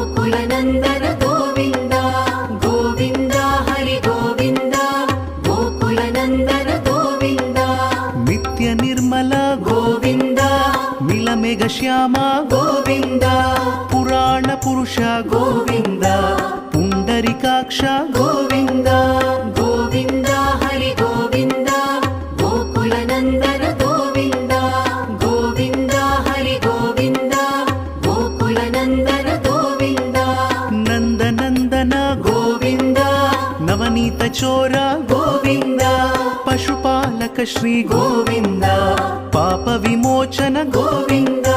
गोकुलनन्दन गोविन्द गोविन्द हरि गोविन्द गोकुलनन्दन गोविन्द नित्य निर्मल गोविन्द मिलमेघ श्याम गोविन्द पुराण पुरुष गोविन्द पुण्डरीकाक्ष गोविन्द गोविन्द हरि गोविन्द गोकुलनन्दन गोविन्द गोविन्द हरि गोविन्द गोकुलनन्दन गोविन्द नन्दनन्दन गोविन्द नवनीत चोर गोविन्द पशुपालक श्री गोविन्द पाप विमोचन गोविन्द